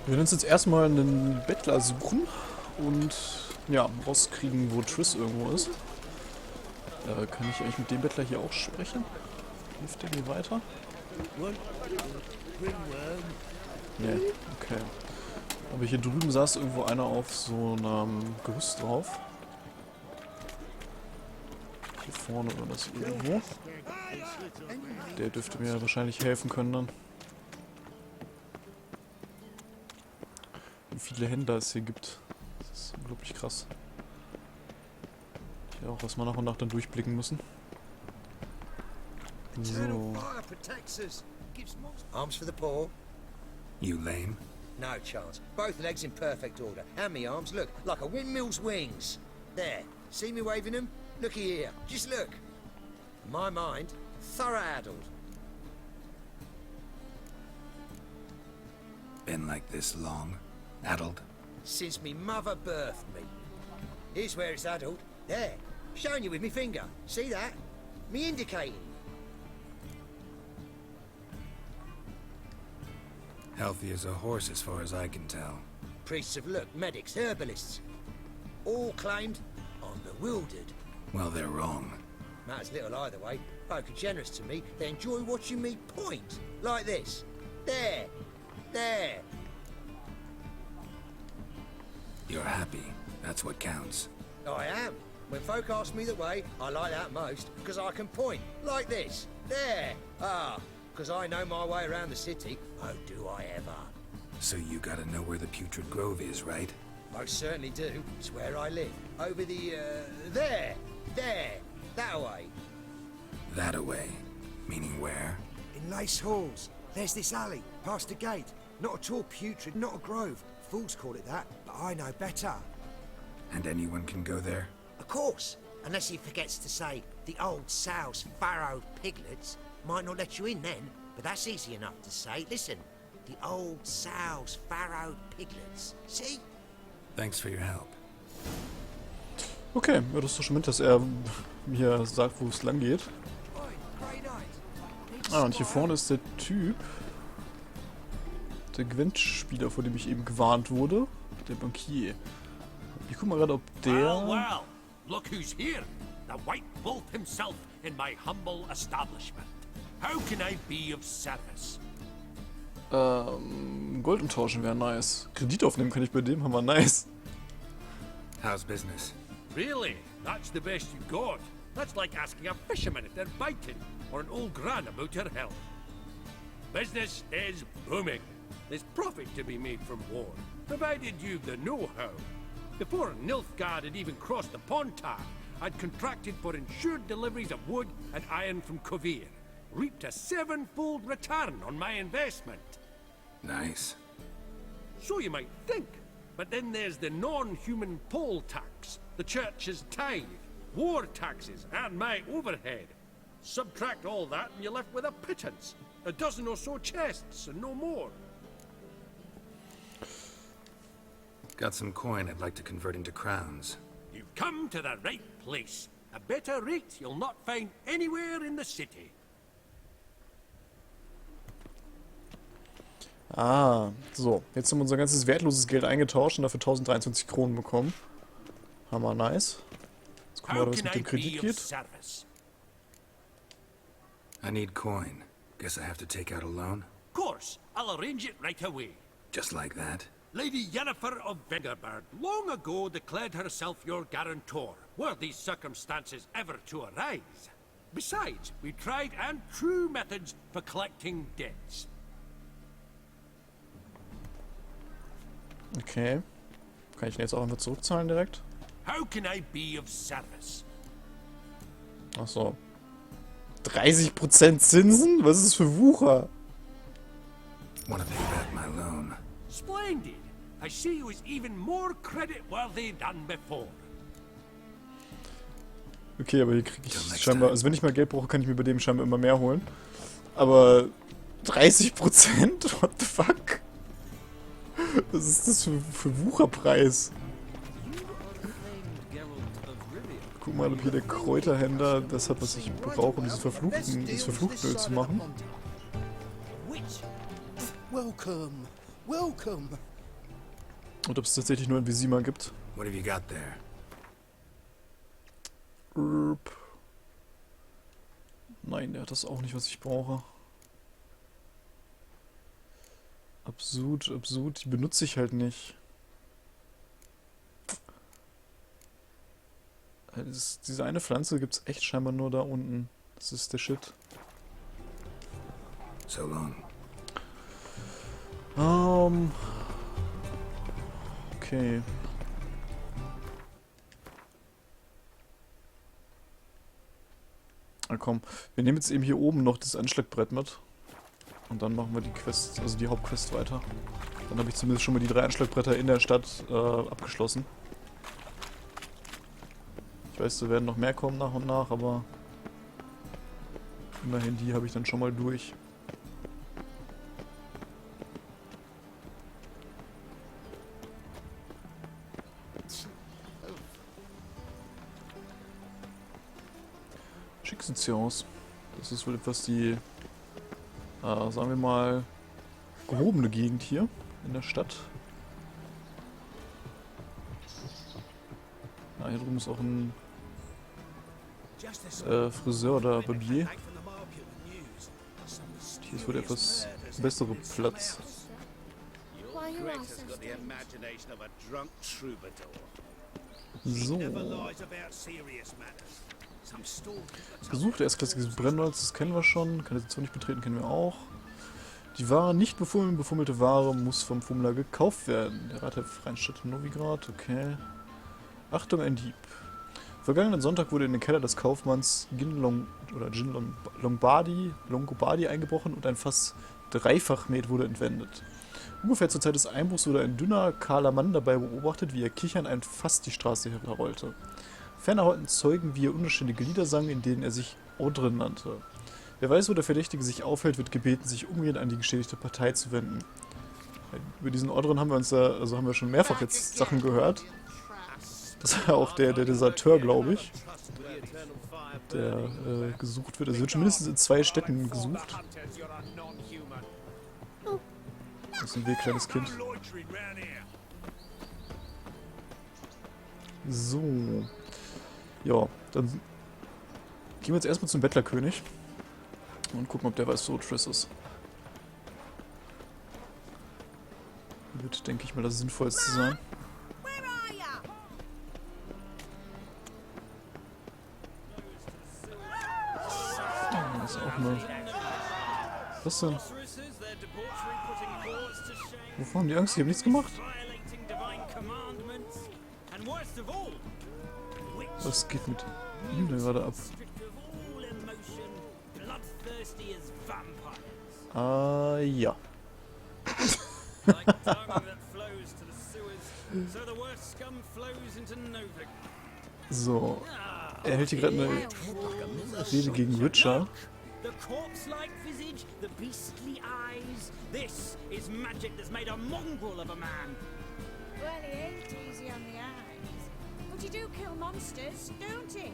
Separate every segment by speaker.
Speaker 1: Wir werden uns jetzt erstmal einen Bettler suchen und ja, rauskriegen, wo Triss irgendwo ist. Kann ich eigentlich mit dem Bettler hier auch sprechen? Hilft der mir weiter? Nee, okay. Aber hier drüben saß irgendwo einer auf so einem Gerüst drauf. Hier vorne oder das irgendwo. Der dürfte mir wahrscheinlich helfen können dann. Wie viele Händler es hier gibt. Das ist unglaublich krass. Ich werde auch erstmal nach und nach dann durchblicken müssen. So.
Speaker 2: Arms for the poor.
Speaker 3: You lame?
Speaker 2: No chance. Both legs in perfect order. And me arms, look, like a windmill's wings. There. See me waving them? Looky here. Just look. My mind, thorough addled.
Speaker 3: Been like this long? Addled?
Speaker 2: Since me mother birthed me. Here's where it's addled. There. Showing you with me finger. See that? Me indicating.
Speaker 3: Healthy as a horse as far as I can tell.
Speaker 2: Priests of look, medics, herbalists. All claimed I'm bewildered.
Speaker 3: Well, they're wrong.
Speaker 2: Matters little either way. Folk are generous to me. They enjoy watching me point. Like this. There. There.
Speaker 3: You're happy. That's what counts.
Speaker 2: I am. When folk ask me the way, I like that most, because I can point. Like this. There. Ah. Because I know my way around the city. Oh, do I ever.
Speaker 3: So you gotta know where the Putrid Grove is, right?
Speaker 2: Most certainly do. It's where I live. Over the, there. There. That way.
Speaker 3: That away. Meaning where?
Speaker 4: In Lace Halls. There's this alley, past the gate. Not at all putrid, not a grove. Fools call it that, but I know better.
Speaker 3: And anyone can go there?
Speaker 2: Of course. Unless he forgets to say, the old sow's farrowed piglets might not let you in then, but that's easy enough to say. Listen, the old sow's farrowed piglets. See?
Speaker 3: Thanks for your help.
Speaker 1: Okay, ja, das ist doch schon mit, dass er mir sagt, wo es lang geht. Ah, und hier vorne ist der Typ. Der Gwent-Spieler, vor dem ich eben gewarnt wurde. Der Bankier. Ich guck mal gerade, ob der...
Speaker 5: Well, look who's here. The White Wolf himself in my humble establishment. How can I be of service?
Speaker 1: Gold umtauschen wäre nice. Kredit aufnehmen kann ich bei dem, hammer nice.
Speaker 3: How's business?
Speaker 5: Really? That's the best you got? That's like asking a fisherman if they're biting, or an old gran about her health. Business is booming. There's profit to be made from war, provided you've the know-how. Before Nilfgaard had even crossed the Pontar, I'd contracted for insured deliveries of wood and iron from Kovir. Reaped a 7-fold return on my investment.
Speaker 3: Nice.
Speaker 5: So you might think. But then there's the non-human poll tax, the church's tithe, war taxes, and my overhead. Subtract all that and you're left with a pittance. A dozen or so chests and no more.
Speaker 3: Got some coin I'd like to convert into crowns.
Speaker 5: You've come to the right place. A better rate you'll not find anywhere in the city.
Speaker 1: Ah, so. Jetzt haben wir unser ganzes wertloses Geld eingetauscht und dafür 1023 Kronen bekommen. Hammer nice. Jetzt gucken wir, was mit dem Kredit geht.
Speaker 3: I need coin. Guess I have to take out a loan?
Speaker 5: Of course, I'll arrange it right away.
Speaker 3: Just like that?
Speaker 5: Lady Yennefer of Vengerberg long ago declared herself your guarantor, were these circumstances ever to arise. Besides, we tried and true methods for collecting debts.
Speaker 1: Okay. Kann ich den jetzt auch einfach zurückzahlen direkt?
Speaker 5: How can I be of service?
Speaker 1: Ach so. 30% Zinsen? Was ist das für Wucher?
Speaker 3: Wanna pay back my loan.
Speaker 5: Splendid! I see you as even more credit-worthy than before.
Speaker 1: Okay, aber hier kriege ich scheinbar... Also wenn ich mal Geld brauche, kann ich mir bei dem scheinbar immer mehr holen. Aber 30%? What the fuck? Was ist das für Wucherpreis? Guck mal, ob hier der Kräuterhändler das hat, was ich brauche, um dieses verfluchten Öl zu machen.
Speaker 4: Welcome, welcome.
Speaker 1: Und ob es tatsächlich nur ein Visima gibt.
Speaker 3: What have you got there?
Speaker 1: Nein, der hat das auch nicht, was ich brauche. Absurd, absurd. Die benutze ich halt nicht. Diese eine Pflanze gibt es echt scheinbar nur da unten. Das ist der Shit.
Speaker 3: So long.
Speaker 1: Okay. Na komm, wir nehmen jetzt eben hier oben noch das Anschlagbrett mit. Und dann machen wir die Quest, also die Hauptquest weiter. Dann habe ich zumindest schon mal die 3 Anschlagbretter in der Stadt abgeschlossen. Ich weiß, da werden noch mehr kommen nach und nach, aber immerhin die habe ich dann schon mal durch. Schick sieht's hier aus. Das ist wohl etwas die, sagen wir mal, gehobene Gegend hier in der Stadt. Ja, hier drüben ist auch ein Friseur oder Barbier. Hier ist wohl der etwas bessere Platz. So. Gesucht, erstklassiges Brennholz, das kennen wir schon. Kanalisation nicht betreten, kennen wir auch. Die Ware, nicht befummelte Ware, muss vom Fummler gekauft werden. Der Rat der Freien Stadt Novigrad, okay. Achtung, ein Dieb. Vergangenen Sonntag wurde in den Keller des Kaufmanns Gin Longobardi eingebrochen und ein fast Dreifachmet wurde entwendet. Ungefähr zur Zeit des Einbruchs wurde ein dünner, kahler Mann dabei beobachtet, wie er kichernd ein Fass die Straße herunterrollte. Ferner hörten Zeugen, wie er unanständige Lieder sang, in denen er sich EURE nannte. Wer weiß, wo der Verdächtige sich aufhält, wird gebeten, sich umgehend an die geschädigte Partei zu wenden. Über diesen EURE haben wir uns ja, also haben wir schon mehrfach jetzt Sachen gehört. Das war auch der Deserteur, glaube ich, der gesucht wird. Also wird schon mindestens in 2 Städten gesucht. Das ist ein Weg, kleines Kind. So. Ja, dann gehen wir jetzt erstmal zum Bettlerkönig und gucken, ob der weiß, wo Triss ist. Wird, denke ich mal, das Sinnvollste sein. Das ist auch eine... Was denn? Wovor haben die Angst? Ich habe nichts gemacht. Was geht mit ihm denn gerade ab? Ja. So. Er hält hier gerade eine Rede gegen Witcher.
Speaker 6: The corpse-like visage, the beastly eyes. This is magic that's made a mongrel of a man.
Speaker 7: Well, he ain't easy on the eyes. But you do kill monsters, don't he?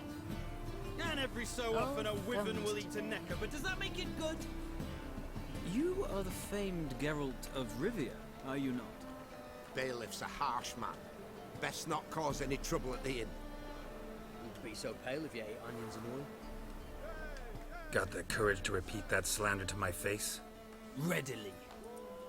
Speaker 6: And every so often a wyvern will eat a necker, but does that make it good? You are the famed Geralt of Rivia, are you not?
Speaker 2: Bailiff's a harsh man. Best not cause any trouble at the inn.
Speaker 8: Wouldn't be so pale if you ate onions and oil.
Speaker 3: Got the courage to repeat that slander to my face?
Speaker 6: Readily.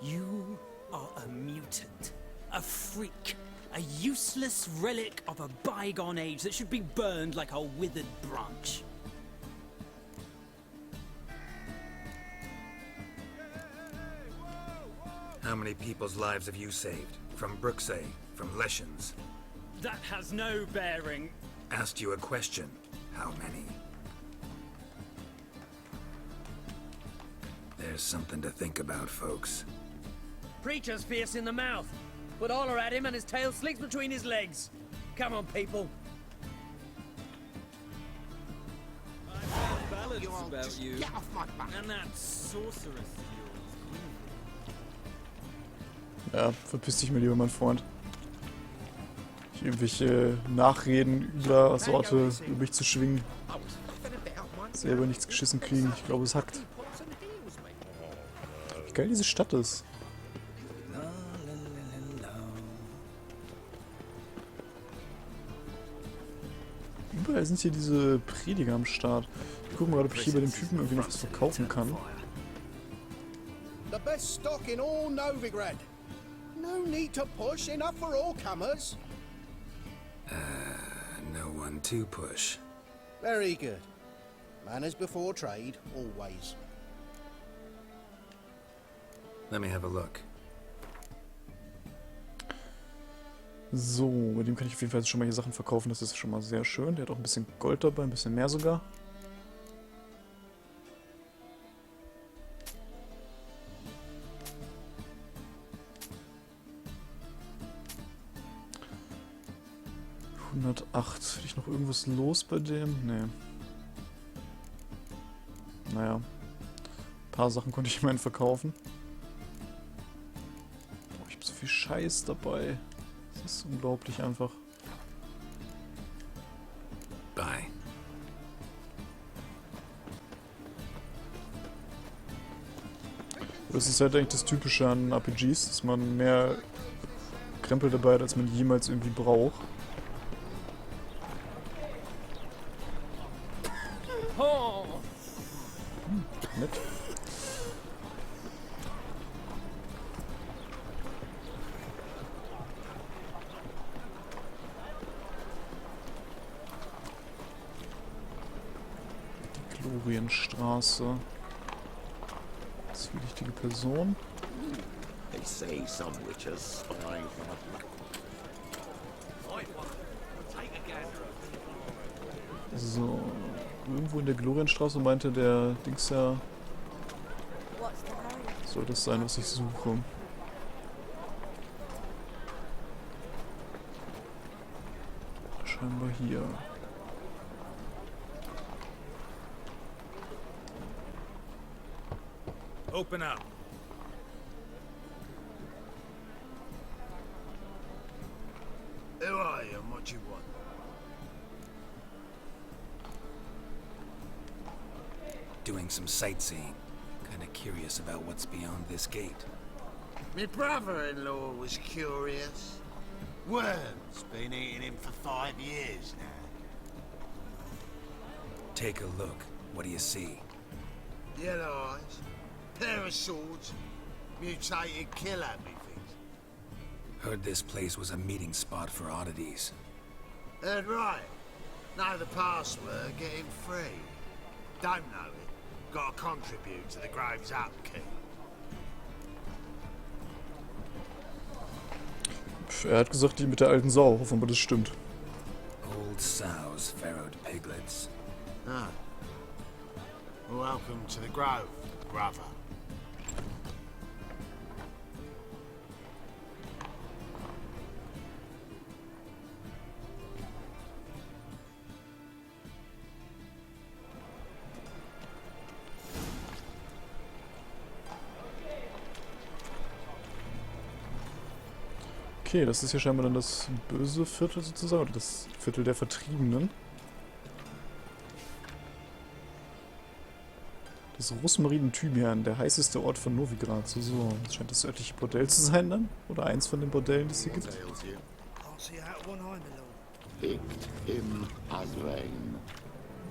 Speaker 6: You are a mutant, a freak, a useless relic of a bygone age that should be burned like a withered branch.
Speaker 3: How many people's lives have you saved? From Bruxay, from Leshens?
Speaker 6: That has no bearing.
Speaker 3: Asked you a question. How many? There's something to think about, folks.
Speaker 8: Preacher's fierce in the mouth. Put holler at him and his tail slicks between his legs. Come on, people.
Speaker 6: I've ballads
Speaker 2: You all
Speaker 6: about
Speaker 2: just
Speaker 6: you.
Speaker 2: get off my back.
Speaker 6: And that sorceress of yours.
Speaker 1: Ja, verpiss dich mal lieber, mein Freund. Hier irgendwelche Nachreden über Sorte über mich zu schwingen. Selber nichts geschissen kriegen. Ich glaube, es hackt. Wie geil diese Stadt ist. Überall sind hier diese Prediger am Start. Ich gucke mal gerade, ob ich hier bei dem Typen irgendwie noch was verkaufen kann.
Speaker 9: The best stock in all Novigrad. No need to push, enough for all comers.
Speaker 3: No one to push.
Speaker 9: Very good. Manners before trade, always.
Speaker 3: Let me have a look.
Speaker 1: So, bei dem kann ich auf jeden Fall jetzt schon mal hier Sachen verkaufen. Das ist schon mal sehr schön. Der hat auch ein bisschen Gold dabei, ein bisschen mehr sogar. Hätte ich noch irgendwas los bei dem? Nee. Naja. Ein paar Sachen konnte ich immerhin verkaufen. Boah, ich habe so viel Scheiß dabei. Das ist unglaublich einfach.
Speaker 3: Bye.
Speaker 1: Das ist halt eigentlich das Typische an RPGs, dass man mehr Krempel dabei hat, als man jemals irgendwie braucht. Nett. Die Glorienstraße. Zwielichtige Person.
Speaker 10: They say some witches spy from a
Speaker 1: So, irgendwo in der Glorienstraße meinte der Dings ja, soll das sein, was ich suche. Scheinbar hier.
Speaker 3: Open up.
Speaker 10: Who are you and what do you want?
Speaker 3: Doing some sightseeing. Kinda curious about what's beyond this gate.
Speaker 10: My brother-in-law was curious. Worms been eating him for 5 years now.
Speaker 3: Take a look. What do you see?
Speaker 10: Yellow eyes, pair of swords, mutated killer things.
Speaker 3: Heard this place was a meeting spot for oddities.
Speaker 10: Heard right. Know the password, get him free. Don't know it. Gotta contribute to the Grove's upkeep.
Speaker 1: Er hat gesagt, die mit der alten Sau. Hoffen wir, das stimmt.
Speaker 3: Old sows, farrowed piglets.
Speaker 10: Ah. Welcome to the Grove, brother.
Speaker 1: Okay, das ist hier scheinbar dann das böse Viertel sozusagen, oder das Viertel der Vertriebenen. Das Rosmarin-Thymian, der heißeste Ort von Novigrad. So, das scheint das örtliche Bordell zu sein dann. Oder eins von den Bordellen, die es hier gibt.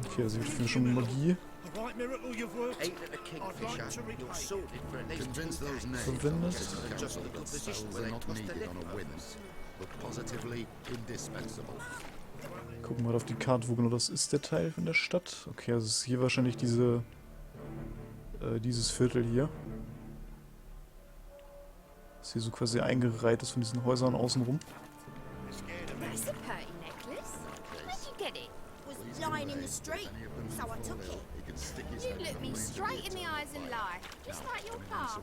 Speaker 1: Okay, also ich finde schon Magie. Verwendet. Gucken wir mal auf die Karte, wo genau das ist, der Teil von der Stadt. Okay, also es ist hier wahrscheinlich dieses Viertel hier. Das hier so quasi eingereiht ist von diesen Häusern außenrum.
Speaker 7: That's a pretty necklace. Where'd you get it? Was lying in the street, so I took it. You look me straight in the eyes and lie, just like your pa.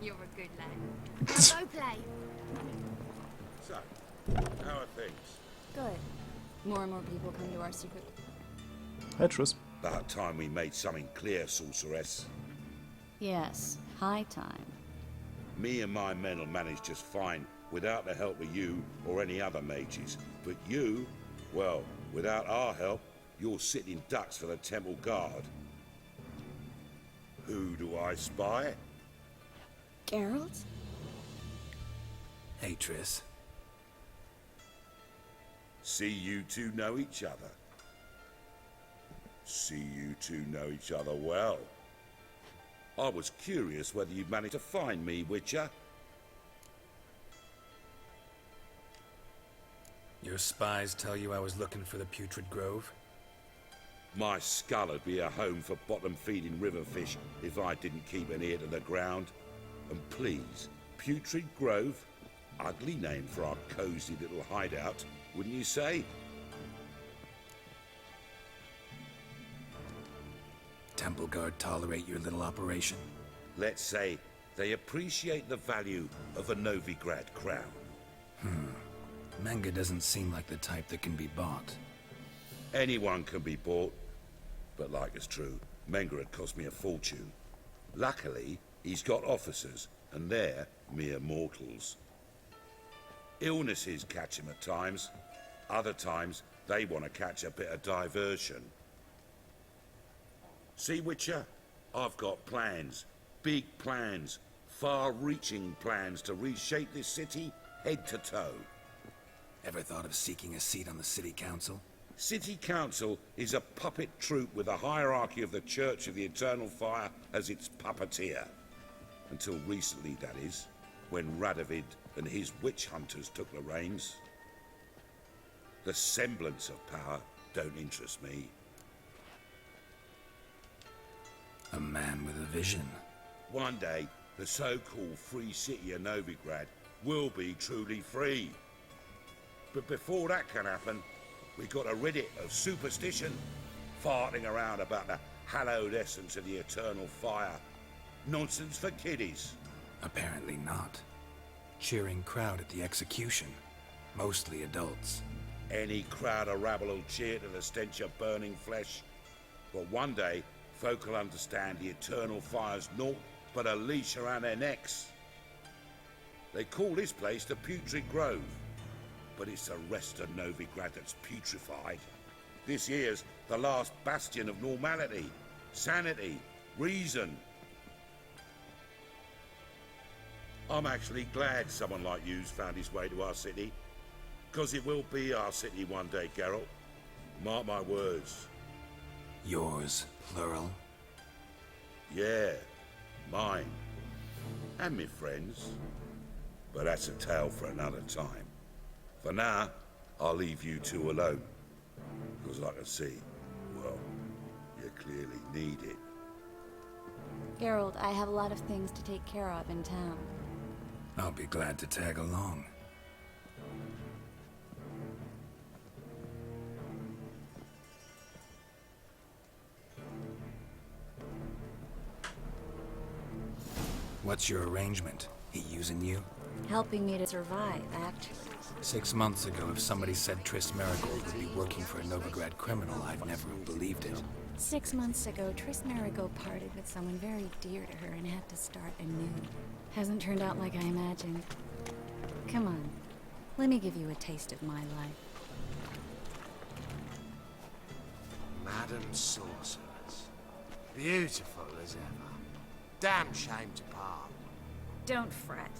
Speaker 7: You're a good lad. Now go play.
Speaker 11: So, how are things?
Speaker 12: Good. More and more people come to our secret.
Speaker 1: Hi, Triss.
Speaker 11: About time we made something clear, sorceress.
Speaker 12: Yes, high time.
Speaker 11: Me and my men will manage just fine without the help of you or any other mages. But you, well, without our help, you're sitting ducks for the temple guard. Who do I spy?
Speaker 12: Geralt?
Speaker 3: Hey, Triss.
Speaker 11: See you two know each other. See you two know each other well. I was curious whether you'd managed to find me, Witcher.
Speaker 3: Your spies tell you I was looking for the Putrid Grove?
Speaker 11: My skull would be a home for bottom-feeding river fish if I didn't keep an ear to the ground. And please, Putrid Grove? Ugly name for our cosy little hideout, wouldn't you say?
Speaker 3: Temple Guard tolerate your little operation?
Speaker 11: Let's say they appreciate the value of a Novigrad crown.
Speaker 3: Menge doesn't seem like the type that can be bought.
Speaker 11: Anyone can be bought, but like it's true, Menge had cost me a fortune. Luckily, he's got officers, and they're mere mortals. Illnesses catch him at times. Other times, they want to catch a bit of diversion. See, Witcher? I've got plans. Big plans. Far-reaching plans to reshape this city head to toe.
Speaker 3: Ever thought of seeking a seat on the city council?
Speaker 11: City Council is a puppet troupe with a hierarchy of the Church of the Eternal Fire as its puppeteer. Until recently, that is, when Radovid and his witch hunters took the reins. The semblance of power don't interest me.
Speaker 3: A man with a vision.
Speaker 11: One day, the so-called free city of Novigrad will be truly free. But before that can happen, we got to rid it of superstition, farting around about the hallowed essence of the eternal fire. Nonsense for kiddies.
Speaker 3: Apparently not. Cheering crowd at the execution. Mostly adults.
Speaker 11: Any crowd of rabble will cheer to the stench of burning flesh. But one day, folk will understand the eternal fire's naught but a leash around their necks. They call this place the Putrid Grove, but it's the rest of Novigrad that's putrefied. This here's the last bastion of normality, sanity, reason. I'm actually glad someone like you's found his way to our city, because it will be our city one day, Geralt. Mark my words.
Speaker 3: Yours, plural?
Speaker 11: Yeah, mine. And me friends. But that's a tale for another time. For now, I'll leave you two alone. Because I can see, well, you clearly need it.
Speaker 12: Geralt, I have a lot of things to take care of in town.
Speaker 3: I'll be glad to tag along. What's your arrangement? He using you?
Speaker 12: Helping me to survive, actually.
Speaker 3: 6 months ago, if somebody said Triss Merigold would be working for a Novigrad criminal, I'd never have believed it.
Speaker 12: 6 months ago, Triss Merigold parted with someone very dear to her and had to start anew. Hasn't turned out like I imagined. Come on, let me give you a taste of my life.
Speaker 10: Madam Sorceress. Beautiful as ever. Damn shame to part.
Speaker 12: Don't fret.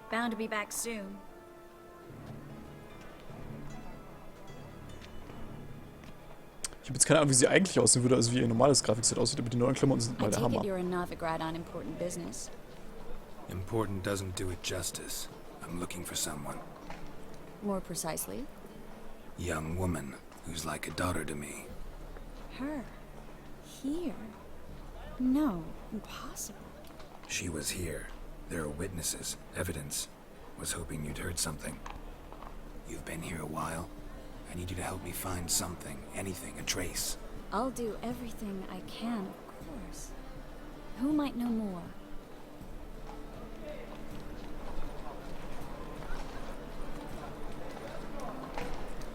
Speaker 12: Bound to be back soon.
Speaker 1: Ich habe jetzt keine Ahnung, wie sie eigentlich aussehen würde, also wie ihr normales Grafikset aussieht, aber die neuen Klamotten sind
Speaker 12: I
Speaker 1: mal der
Speaker 12: take it
Speaker 1: Hammer.
Speaker 12: you're in Novigrad on important business.
Speaker 3: Important doesn't do it justice. I'm looking for someone.
Speaker 12: More precisely?
Speaker 3: Young woman who's like a daughter to me.
Speaker 12: Her. Here? No, impossible.
Speaker 3: She was here. There are witnesses, evidence. Was hoping you'd heard something. You've been here a while. I need you to help me find something, anything, a trace.
Speaker 12: I'll do everything I can, of course. Who might know more?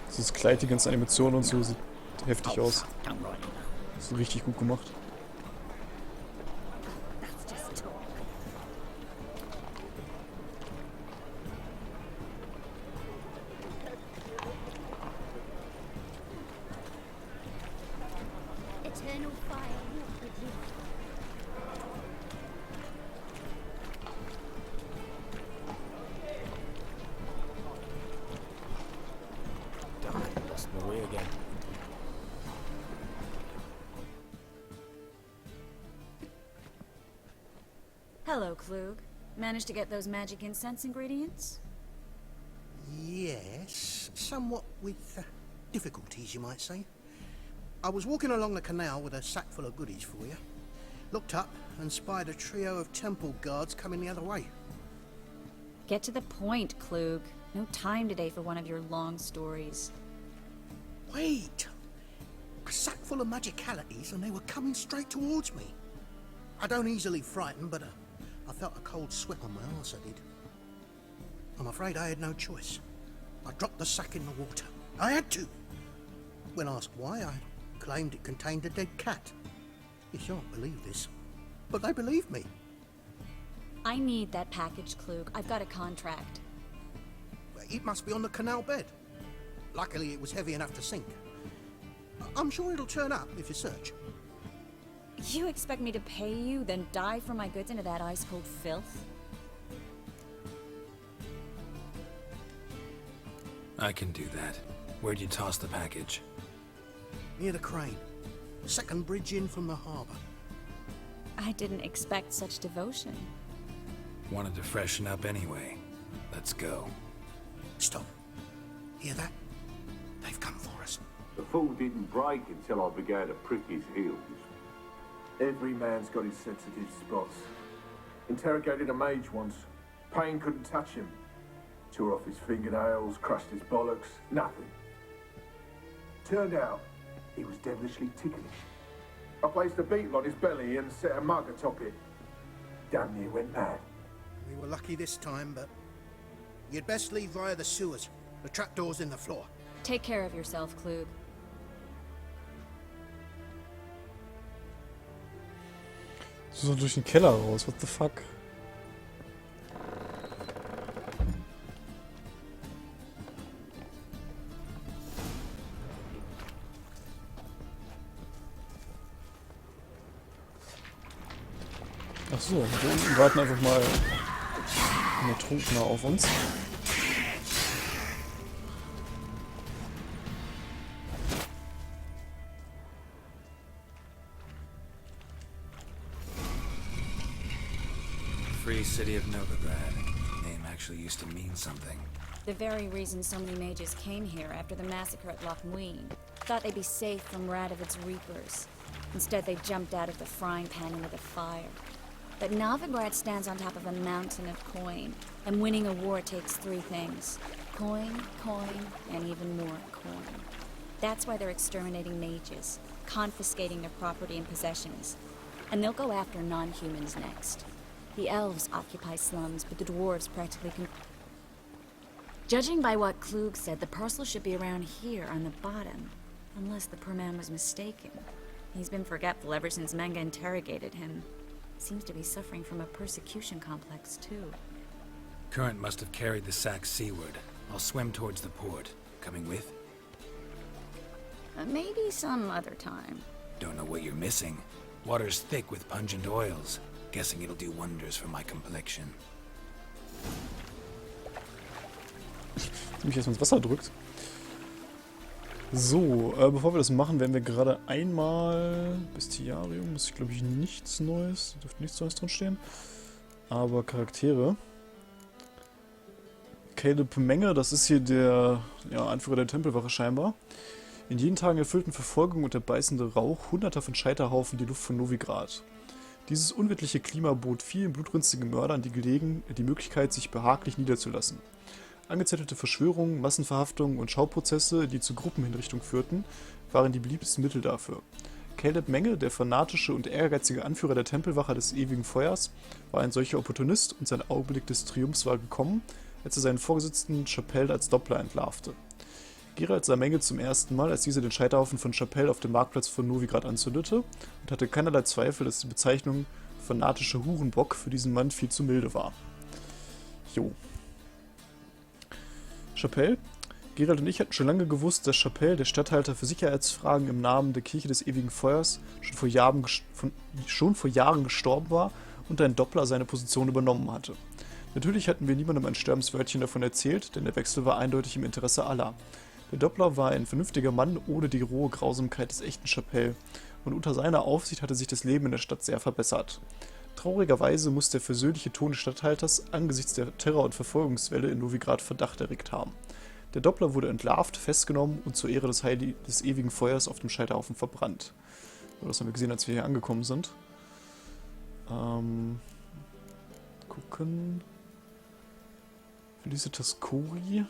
Speaker 1: Dieses Kleid, die ganzen Animationen und so, sieht heftig aus. Ist richtig gut gemacht.
Speaker 7: Eternal fire walk with you.
Speaker 8: Darn, lost my way again.
Speaker 12: Hello, Klug. Managed to get those magic incense ingredients?
Speaker 9: Yes, somewhat with difficulties, you might say. I was walking along the canal with a sack full of goodies for you. Looked up and spied a trio of temple guards coming the other way.
Speaker 12: Get to the point, Klug. No time today for one of your long stories.
Speaker 9: Wait! A sack full of magicalities and they were coming straight towards me. I don't easily frighten, but I felt a cold sweat on my arse, I did. I'm afraid I had no choice. I dropped the sack in the water. I had to. When asked why, I claimed it contained a dead cat. You shan't believe this, but they believed me.
Speaker 12: I need that package, Klug. I've got a contract.
Speaker 9: It must be on the canal bed. Luckily, it was heavy enough to sink. I'm sure it'll turn up if you search.
Speaker 12: You expect me to pay you, then dive for my goods into that ice-cold filth?
Speaker 3: I can do that. Where'd you toss the package?
Speaker 9: Near the crane. Second bridge in from the harbour.
Speaker 12: I didn't expect such devotion.
Speaker 3: Wanted to freshen up anyway. Let's go.
Speaker 9: Stop. Hear that? They've come for us.
Speaker 13: The fall didn't break until I began to prick his heels.
Speaker 14: Every man's got his sensitive spots. Interrogated a mage once. Pain couldn't touch him. Tore off his fingernails, crushed his bollocks, nothing. Turned out, he was devilishly ticklish. I placed a beetle on his belly and set a mug atop it. Damn near went mad.
Speaker 9: We were lucky this time, but you'd best leave via the sewers. The trapdoor's in the floor.
Speaker 12: Take care of yourself, Klug.
Speaker 1: So durch den Keller raus, what the fuck? Achso, da unten warten einfach mal ein Ertrunkener auf uns.
Speaker 3: Free city of Novigrad. Name actually used to mean something.
Speaker 12: The very reason so many mages came here after the massacre at Loch Muin. Thought they'd be safe from Radovid's reapers. Instead, they jumped out of the frying pan into the fire. But Novigrad stands on top of a mountain of coin, and winning a war takes three things. Coin, coin, and even more coin. That's why they're exterminating mages, confiscating their property and possessions. And they'll go after non-humans next. The elves occupy slums, but the dwarves practically Judging by what Klug said, the parcel should be around here on the bottom. Unless the poor man was mistaken. He's been forgetful ever since Menge interrogated him. Seems to be suffering from a persecution complex, too.
Speaker 3: Current must have carried the sack seaward. I'll swim towards the port. Coming with?
Speaker 12: Maybe some other time.
Speaker 3: Don't know what you're missing. Water's thick with pungent oils. Guessing it'll do wonders for my complexion.
Speaker 1: Mich erstmal ins Wasser drückt. So, bevor wir das machen, werden wir gerade einmal Bestiarium, muss ich glaube ich nichts Neues, dürfte nichts Neues drin stehen. Aber Charaktere. Caleb Menge, das ist hier der Anführer der Tempelwache scheinbar. In jeden Tagen erfüllten Verfolgung und der beißende Rauch hunderter von Scheiterhaufen die Luft von Novigrad. Dieses unwirtliche Klima bot vielen blutrünstigen Mördern die Möglichkeit, sich behaglich niederzulassen. Angezettelte Verschwörungen, Massenverhaftungen und Schauprozesse, die zu Gruppenhinrichtung führten, waren die beliebtesten Mittel dafür. Caleb Menge, der fanatische und ehrgeizige Anführer der Tempelwache des ewigen Feuers, war ein solcher Opportunist und sein Augenblick des Triumphs war gekommen, als er seinen Vorgesetzten Chapelle als Doppler entlarvte. Geralt sah Menge zum ersten Mal, als dieser den Scheiterhaufen von Chapelle auf dem Marktplatz von Novigrad anzündete und hatte keinerlei Zweifel, dass die Bezeichnung fanatischer Hurenbock für diesen Mann viel zu milde war. Jo. Chapelle? Geralt und ich hatten schon lange gewusst, dass Chapelle, der Statthalter für Sicherheitsfragen im Namen der Kirche des ewigen Feuers, schon vor Jahren gestorben war und ein Doppler seine Position übernommen hatte. Natürlich hatten wir niemandem ein Sterbenswörtchen davon erzählt, denn der Wechsel war eindeutig im Interesse aller. Der Doppler war ein vernünftiger Mann ohne die rohe Grausamkeit des echten Chapelle, und unter seiner Aufsicht hatte sich das Leben in der Stadt sehr verbessert. Traurigerweise muss der versöhnliche Ton des Statthalters angesichts der Terror- und Verfolgungswelle in Novigrad Verdacht erregt haben. Der Doppler wurde entlarvt, festgenommen und zur Ehre des ewigen Feuers auf dem Scheiterhaufen verbrannt. Das haben wir gesehen, als wir hier angekommen sind. Gucken. Felicitas Cori.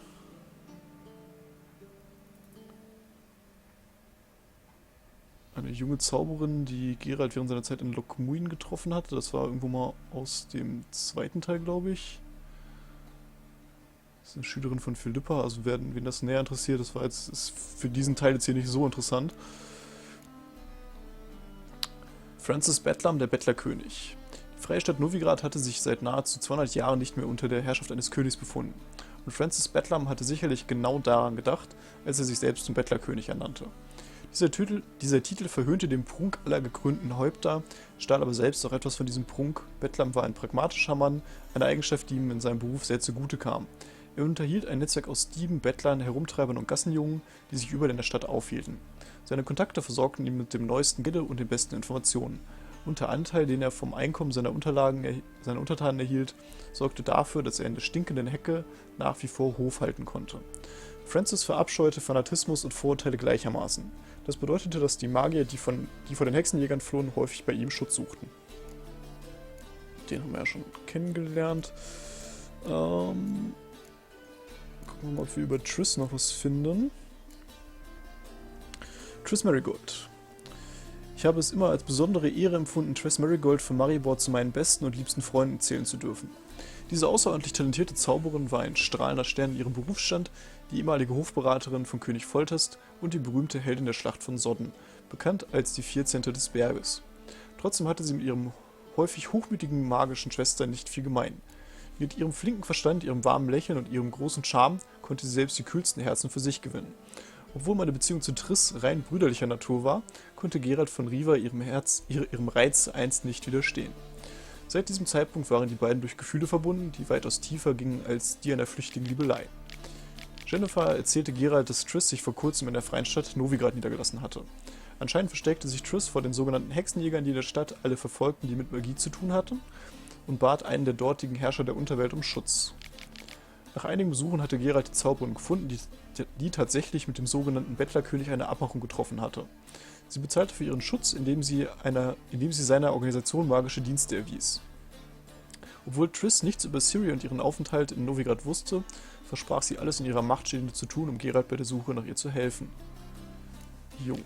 Speaker 1: Eine junge Zauberin, die Geralt während seiner Zeit in Lokmuin getroffen hatte. Das war irgendwo mal aus dem zweiten Teil, glaube ich. Das ist eine Schülerin von Philippa, also wen das näher interessiert, das war ist für diesen Teil jetzt hier nicht so interessant. Francis Bedlam, der Bettlerkönig. Die freie Stadt Novigrad hatte sich seit nahezu 200 Jahren nicht mehr unter der Herrschaft eines Königs befunden. Und Francis Bedlam hatte sicherlich genau daran gedacht, als er sich selbst zum Bettlerkönig ernannte. Dieser Titel verhöhnte den Prunk aller gekrönten Häupter, stahl aber selbst auch etwas von diesem Prunk. Bedlam war ein pragmatischer Mann, eine Eigenschaft, die ihm in seinem Beruf sehr zugute kam. Er unterhielt ein Netzwerk aus Dieben, Bettlern, Herumtreibern und Gassenjungen, die sich überall in der Stadt aufhielten. Seine Kontakte versorgten ihn mit dem neuesten Gilde und den besten Informationen. Und der Anteil, den er vom Einkommen seiner Untertanen erhielt, sorgte dafür, dass er in der stinkenden Hecke nach wie vor Hof halten konnte. Francis verabscheute Fanatismus und Vorurteile gleichermaßen. Das bedeutete, dass die Magier, die vor den Hexenjägern flohen, häufig bei ihm Schutz suchten. Den haben wir ja schon kennengelernt. Gucken wir mal, ob wir über Triss noch was finden. Triss Merigold. Ich habe es immer als besondere Ehre empfunden, Triss Merigold von Maribor zu meinen besten und liebsten Freunden zählen zu dürfen. Diese außerordentlich talentierte Zauberin war ein strahlender Stern in ihrem Berufsstand, die ehemalige Hofberaterin von König Foltest und die berühmte Heldin der Schlacht von Sodden, bekannt als die 14. des Berges. Trotzdem hatte sie mit ihrem häufig hochmütigen magischen Schwester nicht viel gemein. Mit ihrem flinken Verstand, ihrem warmen Lächeln und ihrem großen Charme konnte sie selbst die kühlsten Herzen für sich gewinnen. Obwohl meine Beziehung zu Triss rein brüderlicher Natur war, konnte Geralt von Riva ihrem Reiz einst nicht widerstehen. Seit diesem Zeitpunkt waren die beiden durch Gefühle verbunden, die weitaus tiefer gingen als die einer flüchtigen Liebelei. Jennifer erzählte Geralt, dass Triss sich vor kurzem in der freien Stadt Novigrad niedergelassen hatte. Anscheinend versteckte sich Triss vor den sogenannten Hexenjägern, die in der Stadt alle verfolgten, die mit Magie zu tun hatten, und bat einen der dortigen Herrscher der Unterwelt um Schutz. Nach einigen Besuchen hatte Geralt die Zauberin gefunden, die tatsächlich mit dem sogenannten Bettlerkönig eine Abmachung getroffen hatte. Sie bezahlte für ihren Schutz, indem sie seiner Organisation magische Dienste erwies. Obwohl Triss nichts über Ciri und ihren Aufenthalt in Novigrad wusste, versprach sie alles in ihrer Macht Stehende zu tun, um Geralt bei der Suche nach ihr zu helfen. Jo.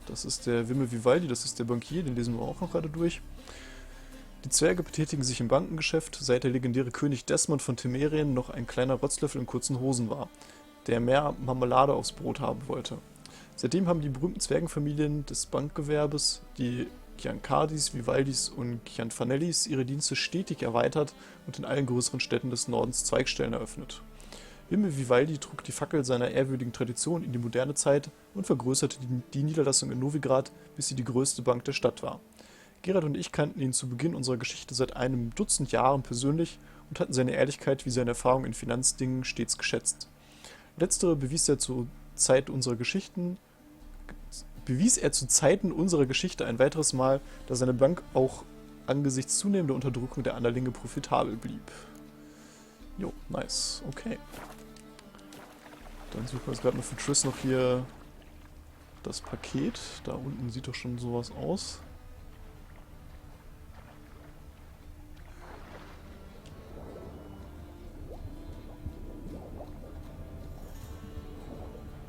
Speaker 1: Das ist der Wimme Vivaldi, das ist der Bankier, den lesen wir auch noch gerade durch. Die Zwerge betätigen sich im Bankengeschäft, seit der legendäre König Desmond von Temerien noch ein kleiner Rotzlöffel in kurzen Hosen war, der mehr Marmelade aufs Brot haben wollte. Seitdem haben die berühmten Zwergenfamilien des Bankgewerbes, die Giancardis, Vivaldis und Gianfanellis, ihre Dienste stetig erweitert und in allen größeren Städten des Nordens Zweigstellen eröffnet. Wimme Vivaldi trug die Fackel seiner ehrwürdigen Tradition in die moderne Zeit und vergrößerte die Niederlassung in Novigrad, bis sie die größte Bank der Stadt war. Geralt und ich kannten ihn zu Beginn unserer Geschichte seit einem Dutzend Jahren persönlich und hatten seine Ehrlichkeit wie seine Erfahrung in Finanzdingen stets geschätzt. Letztere bewies er zu Zeiten unserer Geschichte ein weiteres Mal, dass seine Bank auch angesichts zunehmender Unterdrückung der Anderlinge profitabel blieb. Jo, nice, okay. Dann suchen wir jetzt gerade noch für Triss noch hier das Paket. Da unten sieht doch schon sowas aus.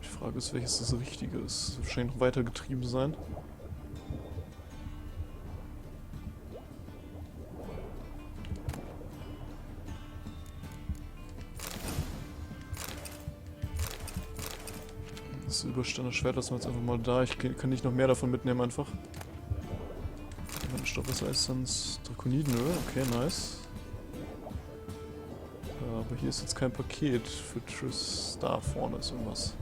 Speaker 1: Die Frage ist, welches das Richtige ist. Es wird wahrscheinlich noch weiter getrieben sein. Das überstandene Schwert lassen wir jetzt einfach mal da. Ich kann nicht noch mehr davon mitnehmen einfach. Meine Stoffessenz, Drakonidenöl, okay, nice. Aber hier ist jetzt kein Paket für Triss. Da vorne ist irgendwas.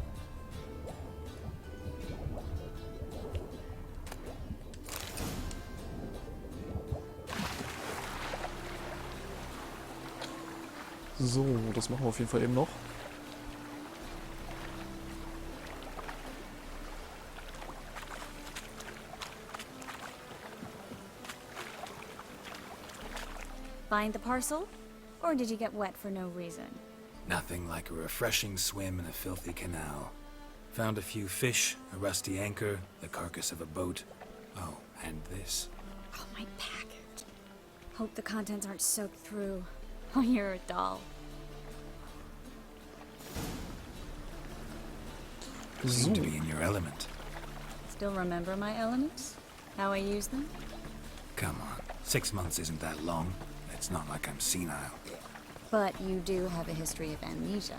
Speaker 1: So, das machen wir auf jeden Fall eben noch.
Speaker 12: find the parcel? Or did you get wet for no reason?
Speaker 3: Nothing like a refreshing swim in a filthy canal. Found a few fish, a rusty anchor, the carcass of a boat. Oh, and this.
Speaker 12: Oh, my package. Hope the contents aren't soaked through. Oh, you're a doll.
Speaker 3: You seem to be in your element.
Speaker 12: Still remember my elements? How I use them?
Speaker 3: Come on, 6 months isn't that long. It's not like I'm senile.
Speaker 12: But you do have a history of amnesia.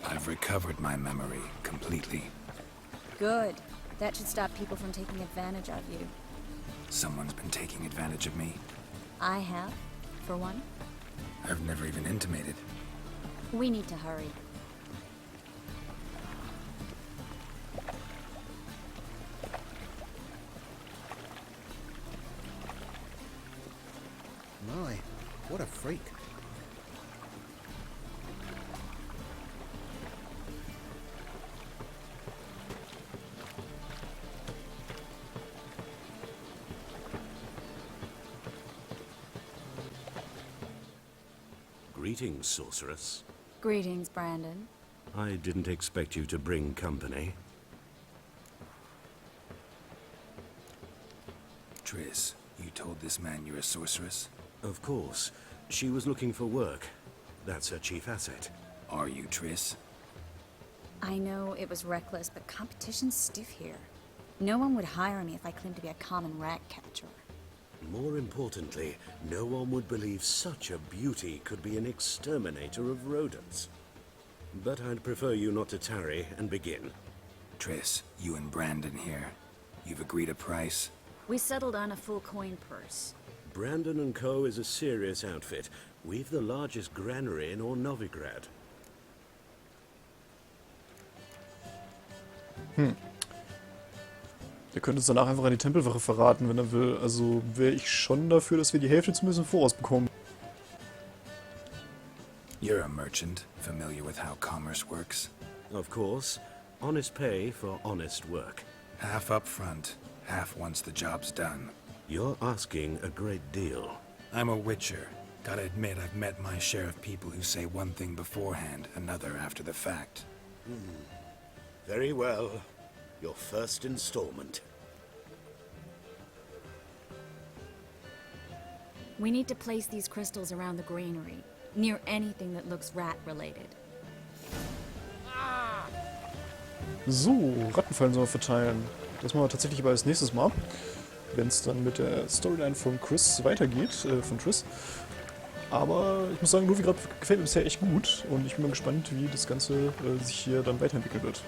Speaker 3: I've recovered my memory completely.
Speaker 12: Good. That should stop people from taking advantage of you.
Speaker 3: Someone's been taking advantage of me.
Speaker 12: I have, for one.
Speaker 3: I've never even intimated.
Speaker 12: We need to hurry.
Speaker 9: My, what a freak.
Speaker 15: Greetings, sorceress.
Speaker 12: Greetings, Brandon.
Speaker 15: I didn't expect you to bring company.
Speaker 3: Triss, you told this man you're a sorceress?
Speaker 15: Of course. She was looking for work. That's her chief asset.
Speaker 3: Are you, Triss?
Speaker 12: I know it was reckless, but competition's stiff here. No one would hire me if I claimed to be a common rat catcher.
Speaker 15: More importantly, no one would believe such a beauty could be an exterminator of rodents. But I'd prefer you not to tarry and begin.
Speaker 3: Triss, you and Brandon here. You've agreed a price?
Speaker 12: We settled on a full coin purse.
Speaker 15: Brandon & Co. is a serious outfit. We've the largest granary in all Novigrad.
Speaker 1: Der könnte uns danach einfach an die Tempelwache verraten, wenn er will. Also wäre ich schon dafür, dass wir die Hälfte zumindest im Voraus bekommen.
Speaker 3: You're a merchant, familiar with how commerce works?
Speaker 15: Of course. Honest pay for honest work.
Speaker 3: Half up front, half once the job's done.
Speaker 15: You're asking a great deal.
Speaker 3: I'm a witcher. Gotta admit, I've met my share of people who say one thing beforehand, another after the fact.
Speaker 15: Very well. Your first installment.
Speaker 12: We need to place these crystals around the granary, near anything that looks rat-related.
Speaker 1: So, Rattenfallen sollen wir verteilen. Das machen wir tatsächlich aber als nächstes Mal, wenn es dann mit der Storyline von Chris weitergeht, von Triss. Aber ich muss sagen, Novigrad gefällt mir bisher echt gut und ich bin mal gespannt, wie das Ganze sich hier dann weiterentwickeln wird.